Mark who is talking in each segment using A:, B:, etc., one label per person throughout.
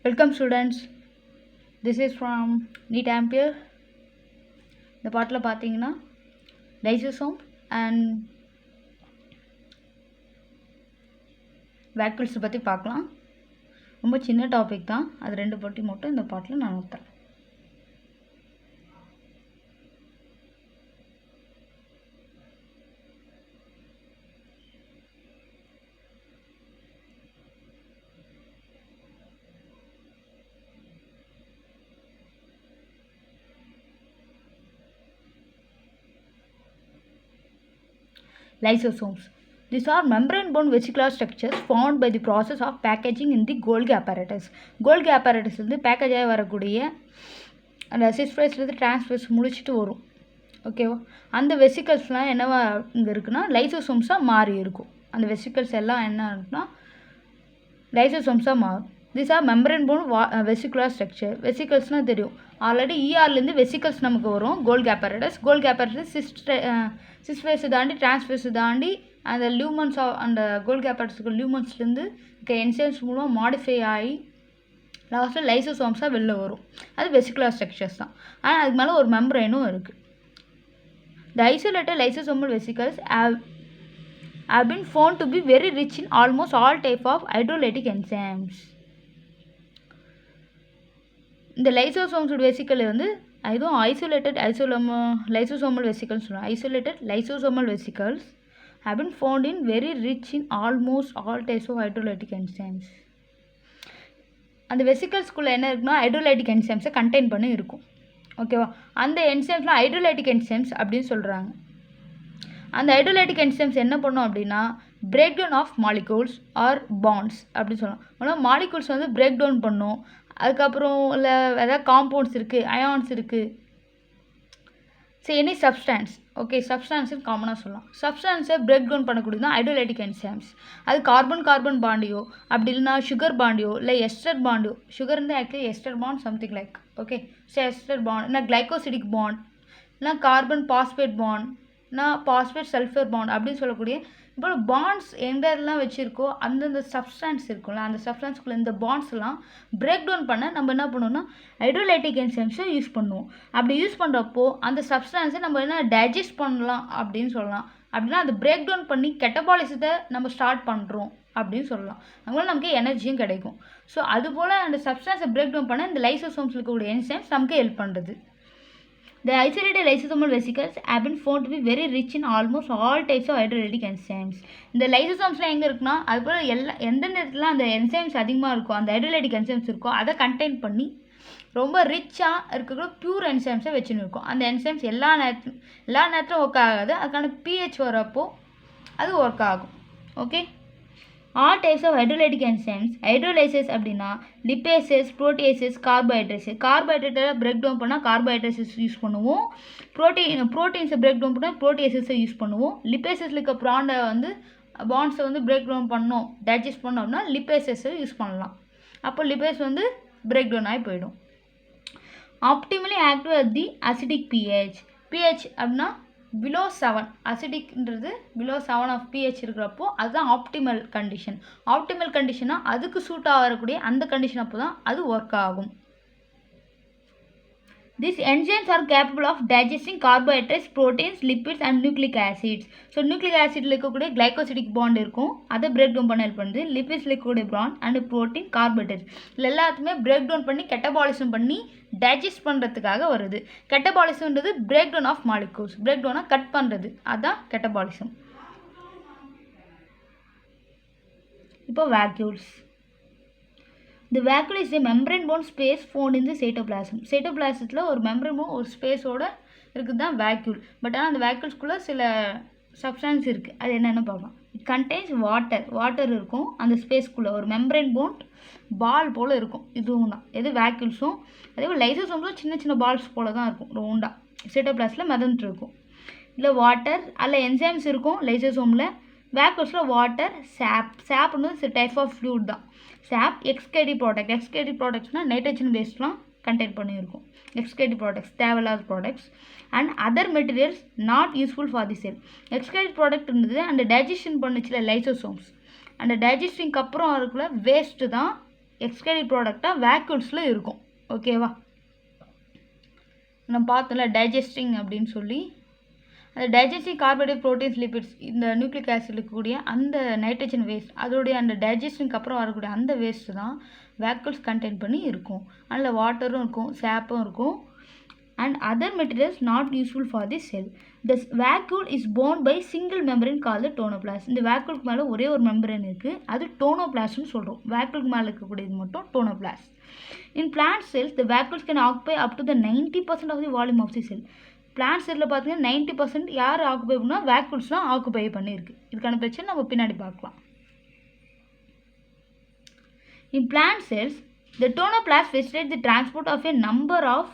A: Welcome students. This is from NEET Ampere. இந்த பாட்டில் பார்த்தீங்கன்னா lysosome and vacuoles பற்றி பார்க்கலாம். ரொம்ப சின்ன டாபிக் தான், அது ரெண்டு பற்றி மட்டும் இந்த பாட்டில் நான் நோத்துறேன். Lysosomes. These are membrane-bound vesicular structures formed by the process of packaging in the Golgi apparatus. Golgi apparatus வந்து பேக்கேஜ் ஆகி வரக்கூடிய அந்த சிஸ்பேஸ்லேருந்து டிரான்ஸ்பேஸ் முடிச்சுட்டு வரும். ஓகேவா? அந்த வெசிக்கல்ஸ்லாம் என்னவா இங்கே இருக்குன்னா லைசோசோம்ஸாக மாறி இருக்கும். அந்த வெசிக்கல்ஸ் எல்லாம் என்ன இருக்குன்னா லைசோசோம்ஸாக மாறும். These are membrane-bound vesicular structure. வெசிக்கல்ஸ்னால் தெரியும், ஆல்ரெடி இஆர்லேருந்து வெசிக்கல்ஸ் நமக்கு வரும். கோல்கி apparatus. கோல்கி apparatus சிஸ்பேஸை தாண்டி டிரான்ஸ்பேஸை தாண்டி அந்த லியூமன்ஸ் அந்த கோல்கி apparatusக்கு லியூமன்ஸ்லேருந்து என்சைம்ஸ் மூலம் மாடிஃபை ஆகி லாஸ்ட்டில் லைசோசோம்ஸாக வெளில வரும். அது வெசிகுலர் ஸ்ட்ரக்சர்ஸ் தான். ஆனால் அதுக்கு மேலே ஒரு மெம்பரேனும் இருக்குது. The isolated lysosomal vesicles have been found to be very rich in almost all type of hydrolytic enzymes. இந்த லைசோசோம்ஸ் வெசிக்கல் வந்து இதுவும் ஐசோலேட்டட் லைசோசோமல் வெசிக்கல்ஸ் சொல்லுவாங்க. Isolated லைசோசோமல் vesicles have been found in very rich in almost all types of hydrolytic enzymes. அந்த வெசிக்கல்ஸ்குள்ளே என்ன இருக்குன்னா hydrolytic என்சைம்ஸை contain பண்ணி இருக்கும். ஓகேவா? அந்த என்சைம்ஸ்லாம் ஹைட்ரோலைட்டிக் என்சைம்ஸ் அப்படின்னு சொல்கிறாங்க. அந்த ஹைட்ரோலைட்டிக் என்சைம்ஸ் என்ன பண்ணும் அப்படின்னா break down of molecules or bonds அப்படின்னு சொல்லலாம். ஆனால் மாலிகூல்ஸ் வந்து பிரேக் டவுன் பண்ணும். அதுக்கப்புறம் இல்லை ஏதாவது காம்பவுண்ட்ஸ் இருக்குது, அயான்ஸ் இருக்குது, சரி எனி சப்ஸ்டான்ஸ். ஓகே, சப்ஸ்டான்ஸுன்னு காமனாக சொல்லலாம். சப்ஸ்டான்ஸை பிரேக் டவுன் பண்ணக்கூடியது தான் ஹைட்ரோலைட்டிக் என்சைம்ஸ். அது கார்பன் பாண்டியோ அப்படி இல்லைனா சுகர் பாண்டியோ இல்லை எஸ்டர் பாண்டியோ. சுகர் வந்து actually ester bond something like. Okay, so ester bond இல்லை கிளைகோசிடிக் பாண்ட் இல்லை கார்பன் பாஸ்பேட் பாண்ட் இல்லை பாஸ்பேட் சல்ஃபர் பாண்ட் அப்படின்னு சொல்லக்கூடிய இப்போ பாண்ட்ஸ் எங்கெல்லாம் வச்சுருக்கோ அந்தந்த சப்ஸ்டான்ஸ் இருக்கும்ல, அந்த சப்ஸ்டான்ஸ்குள்ளே இந்த பாண்ட்ஸ்லாம் பிரேக் டவுன் பண்ண நம்ம என்ன பண்ணுவோம்னா ஹைட்ரோலைட்டிக் என்சைம்ஸை யூஸ் பண்ணுவோம். அப்படி யூஸ் பண்ணுறப்போ அந்த சப்ஸ்டான்ஸை நம்ம என்ன டைஜஸ்ட் பண்ணலாம் அப்படின்னு சொல்லலாம். அப்படின்னா அது பிரேக் டவுன் பண்ணி கெட்டபாலிசத்தை நம்ம ஸ்டார்ட் பண்ணுறோம் அப்படின்னு சொல்லலாம். அதனால நமக்கு எனர்ஜியும் கிடைக்கும். ஸோ அதுபோல் அந்த சப்ஸ்டான்ஸை பிரேக் டவுன் பண்ண இந்த லைசோசோம்ஸில் இருக்கக்கூடிய என்சைம்ஸ் நமக்கு ஹெல்ப் பண்ணுறது. The isolated lysosomal vesicles have been found to be very rich in almost all types of hydrolytic enzymes. இந்த லைசோசோம்ஸ்லாம் எங்கே இருக்குன்னா அதுபோல் எந்த நேரத்தில் அந்த என்சைம்ஸ் அதிகமாக இருக்கும், அந்த ஹைட்ரோலைட்டிக் என்சைம்ஸ் இருக்கோ அதை கண்டெயின் பண்ணி ரொம்ப ரிச்சாக இருக்கிற பியூர் என்சைம்ஸை வச்சுன்னு இருக்கும். அந்த என்சைம்ஸ் எல்லா நேரத்திலும் ஒர்க் ஆகாது. அதுக்கான pH வரப்போ அது ஒர்க் ஆகும். Okay, all types of hydrolytic enzymes. Hydrolysis அப்படின்னா லிப்பேசஸ், புரோட்டியேசஸ், கார்போஹைட்ரேட்டை பிரேக் டவுன் பண்ணால் கார்போஹைட்ரேட்ஸ் யூஸ் பண்ணுவோம். ப்ரோட்டீன்ஸை பிரேக் டவுன் பண்ணால் புரோட்டியேசஸை யூஸ் பண்ணுவோம். லிப்பேசஸில் இருக்க பாண்ட்ஸை வந்து பிரேக் டவுன் பண்ணோம், டைஜஸ்ட் பண்ணோம் அப்படின்னா லிப்பேசஸை யூஸ் பண்ணலாம். அப்போ லிப்பேஸ் வந்து பிரேக் டவுன் ஆகி போயிடும். ஆப்டிமலி active at the acidic pH அப்படின்னா பிலோ 7. அசிடிக்ன்றது பிலோ 7 ஆஃப் pH இருக்கிறப்போ அதுதான் ஆப்டிமல் கண்டிஷன். ஆப்டிமல் கண்டிஷனாக அதுக்கு சூட் ஆகக்கூடிய அந்த கண்டிஷன் அப்போ தான் அது ஒர்க் ஆகும். These enzymes are capable of digesting carbohydrates, proteins, lipids and nucleic acids. So nucleic ஆசிடில் இருக்கக்கூடிய கிளைகோசிடிக் பாண்ட் இருக்கும், அதை பிரேக் டவுன் பண்ண ஹெல்ப் பண்ணுது. லிப்பிட்ஸில் இருக்கக்கூடிய பாண்ட் அண்ட் ப்ரோட்டீன், கார்போஹைட்ரேட்ஸ் இல்லை எல்லாத்துமே பிரேக் டவுன் பண்ணி கெட்டபாலிசம் பண்ணி டைஜஸ்ட் பண்ணுறதுக்காக வருது. கெட்டபாலிசம்ன்றது break down of molecules, break டவுனாக கட் பண்ணுறது, அதுதான் கெட்டபாலிசம். இப்போ vacuoles. The vacuole is a membrane-bound space found in the cytoplasm. சைட்டோபிளாசத்தில் ஒரு மெம்பரேனும் ஒரு ஸ்பேஸோட இருக்குது தான் வேக்யூல். பட் ஆனால் அந்த வேக்யூல்ஸ்குள்ளே சில சப்ஸ்டான்ஸ் இருக்குது, அது என்னென்னு பார்க்கலாம். இட் கண்டெய்ன்ஸ் வாட்டர் இருக்கும் அந்த ஸ்பேஸ்க்குள்ளே. ஒரு மெம்பரேன்-பவுண்ட் பால் போல் இருக்கும். இதுவும் தான் எது வேக்யூல்ஸும். அதே போல் லைசோசோம்ஸும் சின்ன சின்ன பால்ஸ் போல் தான் இருக்கும் ரவுண்டாக. சைட்டோபிளாஸில் மிதந்துட்டு இருக்கும். இல்லை வாட்டர் அதில் என்சைம்ஸ் இருக்கும் லைசோசோமில். வேக்யூல்ஸில் வாட்டர், சாப்னு டைப் ஆஃப் ஃப்ளூட் தான். சாப் எக்ஸ்கேடி ப்ராடக்ட்ஸ்னால் நைட்ரஜன் வேஸ்ட்லாம் கண்டெயின் பண்ணியிருக்கும். எக்ஸ்கேடி ப்ராடக்ட்ஸ் தேவையில்லாத products and other materials not useful for the sell. எக்ஸ்கேடி product இருந்தது அந்த டைஜஷன் பண்ணுச்சுல லைசோசோம்ஸ், அந்த டைஜஸ்டிங்க்கு அப்புறம் அதுக்குள்ள வேஸ்ட்டு தான் எக்ஸ்கிரீட்டட் ப்ராடக்டாக வேக்யூல்ஸில் இருக்கும். ஓகேவா? நம்ம பார்த்தோம்ல டைஜஸ்டிங் அப்படின்னு சொல்லி, அந்த டைஜஸ்டிங் கார்போஹைட்ரேட் ப்ரோட்டீன்ஸ் லிபிட்ஸ் இந்த நியூக்ளிக் ஆசிட் இருக்கக்கூடிய அந்த நைட்ரஜன் வேஸ்ட் அதோடைய அந்த டைஜஸ்டிங்க்கு அப்புறம் வரக்கூடிய அந்த வேஸ்ட்டு தான் வேக்யூல்ஸ் கண்டெயின் பண்ணி இருக்கும். அதில் வாட்டரும் இருக்கும், சாப்பும் இருக்கும், and other materials not useful for the cell. The vacuole is bound by single membrane called the tonoplast. இந்த வேக்யூலுக்கு மேலே ஒரே ஒரு மெம்பரேன் இருக்குது, அது டோனோபிளாஸ்ட்னு சொல்கிறோம். வேக்யூலுக்கு மேலே இருக்கக்கூடியது மட்டும் tonoplast. In plant cells, the vacuoles can occupy up to the 90% of the volume of the cell. Plant செல்லில் பார்த்தீங்கன்னா 90% யார் ஆக்குபை பண்ணால் வேக்யூல்ஸ் தான் ஆக்குபை பண்ணியிருக்கு. இதுக்கான பிரச்சனை நம்ம பின்னாடி பார்க்கலாம். In plant cells, the tonoplast facilitates the transport of a number of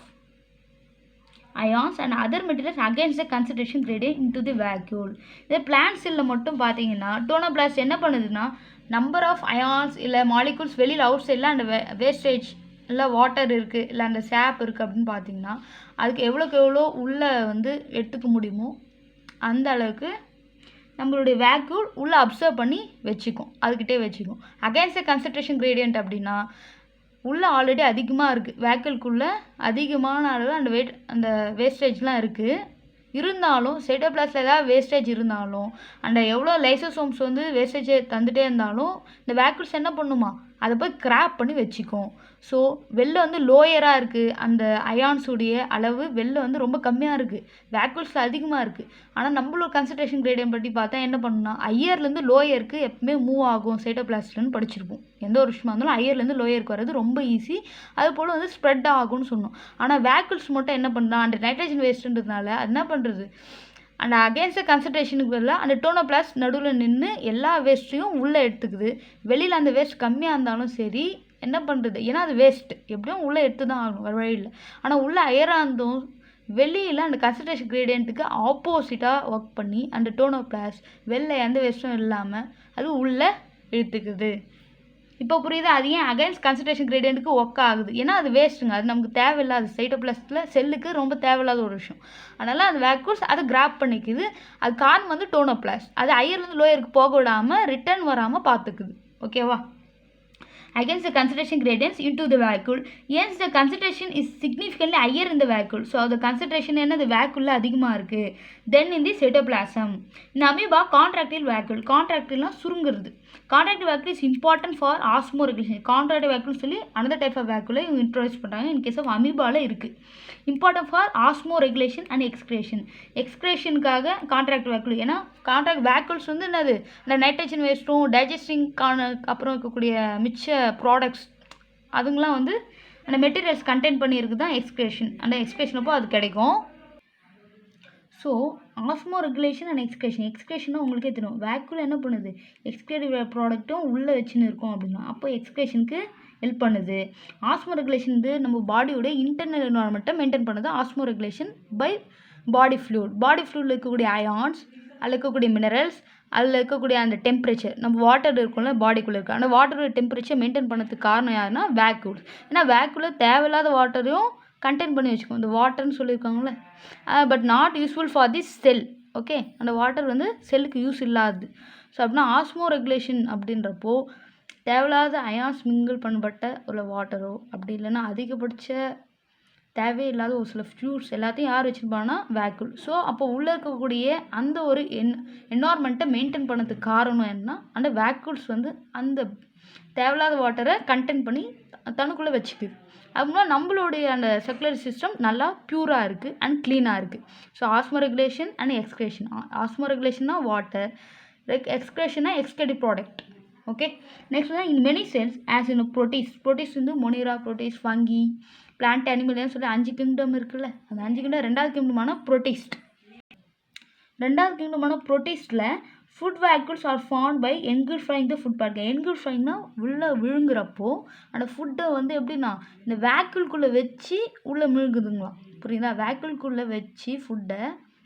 A: ions and other materials against the concentration gradient into the vacuole. இந்த பிளான்ட் செல்லில் மட்டும் பார்த்தீங்கன்னா டோனோபிளாஸ்ட் என்ன பண்ணுதுன்னா நம்பர் ஆஃப் அயான்ஸ் இல்லை மாலிகூல்ஸ் வெளியில் அவுட் சைடில் அந்த வேஸ்டேஜ் இல்லை வாட்டர் இருக்குது இல்லை அந்த சாப் இருக்குது அப்படின்னு பார்த்தீங்கன்னா அதுக்கு எவ்வளோக்கு எவ்வளோ உள்ளே வந்து எடுத்துக்க முடியுமோ அந்த அளவுக்கு நம்மளுடைய வேக்யூல் உள்ளே அப்சர்வ் பண்ணி வச்சுக்கும், அதுக்கிட்டே வச்சுக்கும். அகேன்ஸ்ட் த கன்சன்ட்ரேஷன் கிரேடியன்ட் அப்படின்னா உள்ளே ஆல்ரெடி அதிகமாக இருக்குது, வேக்யூலுக்குள்ளே அதிகமான அளவு அந்த வேஸ்டேஜ்லாம் இருக்குது. இருந்தாலும் சைட்டோபிளாஸ்டில் ஏதாவது வேஸ்டேஜ் இருந்தாலும் அந்த எவ்வளோ லைசோசோம்ஸ் வந்து வேஸ்டேஜை தந்துகிட்டே இருந்தாலும் இந்த வேக்யூல்ஸ் என்ன பண்ணுமா அதை போய் கிராப் பண்ணி வச்சுக்கும். ஸோ வெளில வந்து லோயராக இருக்குது, அந்த அயான்ஸுடைய அளவு வெளில வந்து ரொம்ப கம்மியாக இருக்குது, வேக்யூல்ஸில் அதிகமாக இருக்குது. ஆனால் நம்மளோட கன்சன்ட்ரேஷன் கிரேடியன்ட் பற்றி பார்த்தா என்ன பண்ணணும்னா ஹையர்லேருந்து லோயருக்கு எப்பவுமே மூவ் ஆகும் சைட்டோபிளாஸ்ட்லன்னு படிச்சிருப்போம். எந்த ஒரு விஷயமா இருந்தாலும் ஹையர்லேருந்து லோயருக்கு வர்றது ரொம்ப ஈஸி, அது போல் வந்து ஸ்ப்ரெட் ஆகும்னு சொன்னோம். ஆனால் வேக்யூல்ஸ் மட்டும் என்ன பண்ணலாம், அந்த நைட்ரஜன் வேஸ்ட்டுன்றதுனால அது என்ன பண்ணுறது, அந்த அகேன்ஸ்ட் கன்சன்ட்ரேஷனுக்கு பதிலாக அந்த டோனோபிளாஸ்ட் நடுவில் நின்று எல்லா வேஸ்ட்டையும் உள்ளே எடுத்துக்குது. வெளியில் அந்த வேஸ்ட் கம்மியாக இருந்தாலும் சரி என்ன பண்ணுறது, ஏன்னா அது வேஸ்ட்டு எப்படியும் உள்ளே எடுத்து தான் ஆகணும், வர வழியில். ஆனால் உள்ளே ஹையராக இருந்தும் வெளியில் அந்த கன்சன்ட்ரேஷன் கிரேடியண்ட்டுக்கு ஆப்போசிட்டாக ஒர்க் பண்ணி அந்த டோனோபிளாஸ்ட் வெளில எந்த வேஸ்ட்டும் இல்லாமல் அது உள்ளே இழுத்துக்குது. இப்போ புரியுது அது ஏன் அகைன்ஸ்ட் கன்சன்ட்ரேஷன் கிரேடியண்ட்டுக்கு ஒர்க் ஆகுது, ஏன்னா அது வேஸ்ட்டுங்க, அது நமக்கு தேவையில்லாது, சைட்டோபிளாஸ்டில் செல்லுக்கு ரொம்ப தேவையில்லாத ஒரு விஷயம். அதனால் அந்த வேக்யூல்ஸ் அதை கிராப் பண்ணிக்குது. அது காரணம் வந்து டோனோபிளாஸ்ட், அது ஹையர்லேருந்து லோயருக்கு போக விடாமல் ரிட்டர்ன் வராமல் பார்த்துக்குது. ஓகேவா? Against the concentration gradients into the vacuole, hence the concentration is significantly higher in the vacuole. So the concentration என்ன the vacuole அதிகமாக இருக்குது then in the cytoplasm. In amoeba contractile vacuole, contractileனா சுருங்குறது. Contractile vacuole is important for osmoregulation. Contractile vacuole சொல்லி another type of vacuole இவங்க introduce பண்ணுறாங்க. in case of amoeba இருக்குது important for osmoregulation and excretion. எக்ஸ்கிரேஷனுக்காக contract vacuole, ஏன்னா contract vacuoles வந்து என்னது இந்த nitrogen வேஸ்ட்டும் டைஜஸ்டிங்கான அப்புறம் இருக்கக்கூடிய மிச்ச ப்ராடக்ட்ஸ் அதுங்களாம் வந்து அந்த மெட்டீரியல்ஸ் கண்டெயின் பண்ணியிருக்கு தான் எக்ஸ்கிரேஷன். அந்த எக்ஸ்கிரேஷன் அப்போ அது கிடைக்கும். ஸோ ஆஸ்மோ ரெகுலேஷன் அண்ட் எக்ஸ்கிரேஷனாக உங்களுக்கே தெரியும் வேக்யூல் என்ன பண்ணுது, எக்ஸ்கிரேட்டிவ் ப்ராடக்ட்டும் உள்ளே வச்சுன்னு இருக்கும் அப்படின்னா அப்போ எக்ஸ்கிரேஷனுக்கு ஹெல்ப் பண்ணுது. ஆஸ்மோ ரெகுலேஷன் வந்து நம்ம பாடியோட இன்டர்னல் என்வாரன்மெண்ட்டை மெயின்டைன் பண்ணுது. ஆஸ்மோ ரெகுலேஷன் பை பாடி ஃப்ளூயிட், பாடி ஃப்ளூயிடில் இருக்கக்கூடிய அயான்ஸ், அதில் இருக்கக்கூடிய மினரல்ஸ், அதில் இருக்கக்கூடிய அந்த டெம்பரேச்சர், நம்ம வாட்டர் இருக்கும்ல பாடிக்குள்ளே இருக்குது, அந்த வாட்டரோட டெம்பரேச்சர் மெயின்டைன் பண்ணுறதுக்கு காரணம் யாருன்னா வேக்யூல்ஸ். ஏன்னா வேக்யூலில் தேவையில்லாத வாட்டரையும் கண்டெயின் பண்ணி வச்சுக்கோம், இந்த வாட்டர்னு சொல்லியிருக்காங்களே, but not useful for the sell. Okay, அந்த வாட்டர் வந்து செல்லுக்கு யூஸ் இல்லாது. ஸோ அப்படின்னா ஆஸ்மோ ரெகுலேஷன் அப்படின்றப்போ தேவையில்லாத அயான்ஸ் மிங்கிள் பண்ணப்பட்ட ஒரு வாட்டரோ அப்படி இல்லைன்னா அதிகபட்ச தேவையில்லாத ஒரு சில ஃப்ளூயிட்ஸ் எல்லாத்தையும் யார் வச்சுருப்பாங்கன்னா வேக்யூல். ஸோ அப்போ உள்ளே இருக்கக்கூடிய அந்த ஒரு என்வார்மெண்ட்டை மெயின்டைன் பண்ணதுக்கு காரணம் என்ன, அந்த வேக்யூல்ஸ் வந்து அந்த தேவையில்லாத வாட்டரை கண்டெயின் பண்ணி தனக்குள்ளே வச்சுக்குது. அப்படின்னா நம்மளுடைய அந்த சர்க்குலர் சிஸ்டம் நல்லா பியூராக இருக்குது அண்ட் க்ளீனாக இருக்குது. So ஆஸ்மோ regulation and excretion, ஆஸ்மோ ரெகுலேஷன்னா water, எக்ஸ்கிரேஷன்னா excretive product. Okay, next தான் in many cells as in Proteus வந்து மொனிரா, ப்ரோட்டீஸ், ஃபங்கி, பிளான்ட், அனிமல்னு சொல்லி 5 கிங்டம் இருக்குல்ல, அந்த 5 கிங்டம் 2வது கிங்டமான ப்ரோட்டிஸ்ட். 2வது கிங்டமான ப்ரோட்டிஸ்டில் food vacuoles R formed by என்கில்ஃபைங் the food part. என்கில்ஃபைங்னா உள்ளே விழுங்குறப்போ அந்த ஃபுட்டை வந்து எப்படின்னா இந்த வேக்யூல்குள்ளே வச்சு உள்ளே விழுங்குதுங்களாம். புரியுதா? வேக்யூல்குள்ளே வச்சு ஃபுட்டை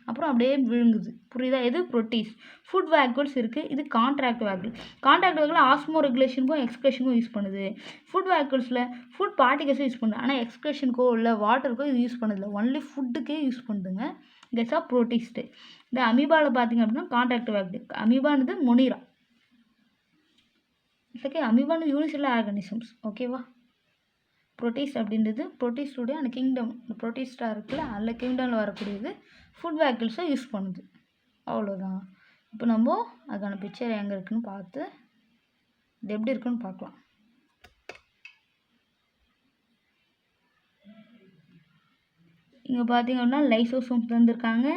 A: அப்புறம் அப்படியே விழுங்குது. புரியுதா? எது ப்ரோட்டீஸ். ஃபுட் வேக்யூல்ஸ் இருக்குது, இது contract vacuole. Contract vacuole ஆஸ்மோ ரெகுலேஷனுக்கும் எக்ஸ்கிரேஷனுக்கும் use பண்ணுது. ஃபுட் வேக்யூல்ஸில் ஃபுட் பார்ட்டிகல்ஸும் யூஸ் பண்ணுது, ஆனால் எக்ஸ்கிரேஷனுக்கோ இல்லை வாட்டருக்கோ இது யூஸ் பண்ணுதில்ல, ஒன்லி ஃபுட்டுக்கே யூஸ் பண்ணுதுங்க. Gets of ப்ரோட்டீஸ்ட்டு. இந்த அமீபாவில் பார்த்தீங்க அப்படின்னா contract vacuole. அமீபானது Monera. Okay, அமீபான unicellular organisms. ஓகேவா? ப்ரோட்டீஸ் அப்படின்றது ப்ரோட்டீஸுடைய அந்த கிங்டம், இந்த ப்ரோட்டீஸ்டா இருக்குல்ல, அதில் கிங்டமில் வரக்கூடியது ஃபுட் வேக்கிள்ஸை யூஸ் பண்ணுது. அவ்வளோதான். இப்போ நம்ம அதுக்கான பிக்சர் எங்கே இருக்குதுன்னு பார்த்து இது எப்படி இருக்குன்னு பார்க்கலாம். இங்கே பார்த்தீங்க அப்படின்னா லைசோசோம்ஸ் தந்திருக்காங்க.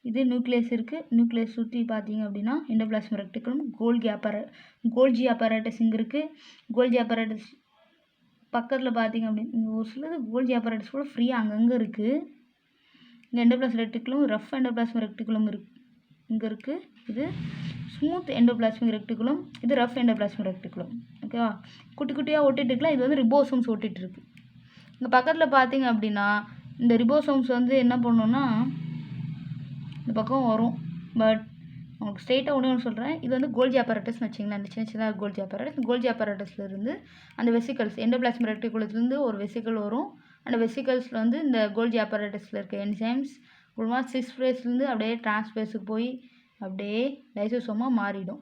A: இது நியூக்ளியஸ் இருக்குது. நியூக்ளியஸ் சுற்றி பார்த்தீங்க அப்படின்னா எண்டோபிளாஸ்மிக் ரெட்டிகுலம், கோல்ஜி அப்பராட்டஸ் இங்கே இருக்குது. கோல்ஜி அப்பராட்டஸ் பக்கத்தில் பார்த்தீங்க அப்படின்னு இங்கே ஒரு சிலது கோல்ஜி அப்பராட்டஸ் கூட ஃப்ரீயாக அங்கங்கே இருக்குது. இங்கே endoplasmic reticulum, rough endoplasmic reticulum இங்கே இருக்குது. இது ஸ்மூத் எண்டோபிளாஸ்மிக் ரெட்டிகுலம், இது ரஃப் எண்டோபிளாஸ்மிக் ரெட்டிகுலம். ஓகேவா? குட்டி குட்டியாக ஒட்டிட்டு இருக்குல்ல, இது வந்து ரிபோசோம்ஸ் ஒட்டிகிட்டு இருக்குது. இங்கே பக்கத்தில் பார்த்தீங்க அப்படின்னா இந்த ரிபோசோம்ஸ் வந்து என்ன பண்ணணும்னா இந்த பக்கம் வரும். பட் உங்களுக்கு ஸ்ட்ரெயிட்டாக ஒன்று சொல்கிறேன். இது வந்து கோல்ஜி அப்பராட்டஸ்னு வச்சிங்களேன். அந்த சின்ன சின்ன கோல்ஜி அப்பராட்டஸ். கோல்ஜி அப்பராட்டஸ்லேருந்து அந்த வெசிக்கல்ஸ் எண்டோபிளாஸ்மிக் ரெட்டிகுலத்துலேருந்து ஒரு வெசிக்கல் வரும். அந்த வெசிக்கல்ஸில் வந்து இந்த கோல்ஜி அப்பராட்டஸில் இருக்க என்சைம்ஸ் மூலமாக 6 ஃபேஸ்லேருந்து அப்படியே டிரான்ஸ்பேஸுக்கு போய் அப்படியே லைசோசோமாக மாறிடும்.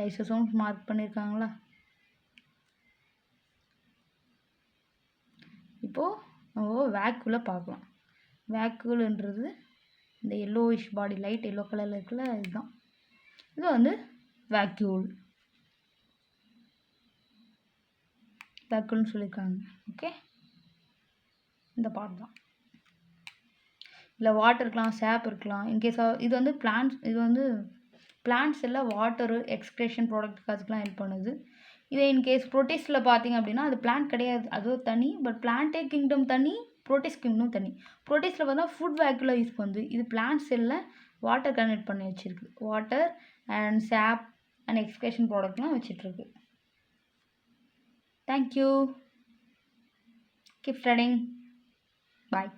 A: லைசோசோம்ஸ் மார்க் பண்ணியிருக்காங்களா? இப்போது நம்ம வேக்யூலை பார்க்கலாம். வேக்யூல்ன்றது இந்த எல்லோயிஷ் பாடி, லைட் எல்லோ கலரில் இருக்குல்ல, இதுதான். இது வந்து வேக்யூல்னு சொல்லியிருக்காங்க. ஓகே, இந்த பார்ட் தான். இல்லை வாட்டர் இருக்கலாம், சேப் இருக்கலாம். இன்கேஸ் இது வந்து பிளான்ட்ஸ் எல்லாம் வாட்டரு எக்ஸ்க்ரேஷன் ப்ராடக்ட் அதுக்கெலாம் ஹெல்ப் பண்ணுது. இதே இன்கேஸ் ப்ரோட்டீஸில் பார்த்தீங்க அப்படின்னா அது பிளான்ட் கிடையாது, அதுவும் தனி. பட் பிளான்டே கிங்டம் தனி, ப்ரோட்டீஸ் கிங்டம் தனி. ப்ரோட்டீஸில் பார்த்தா ஃபுட் வேக்யூலாக யூஸ் பண்ணுது. இது பிளான்ட் செல்லில் வாட்டர் கனெக்ட் பண்ணி வச்சுருக்கு. வாட்டர் அண்ட் சாப் and excretion ப்ராடக்ட்லாம் வச்சிட்ருக்கு. Thank you. Keep studying. Bye.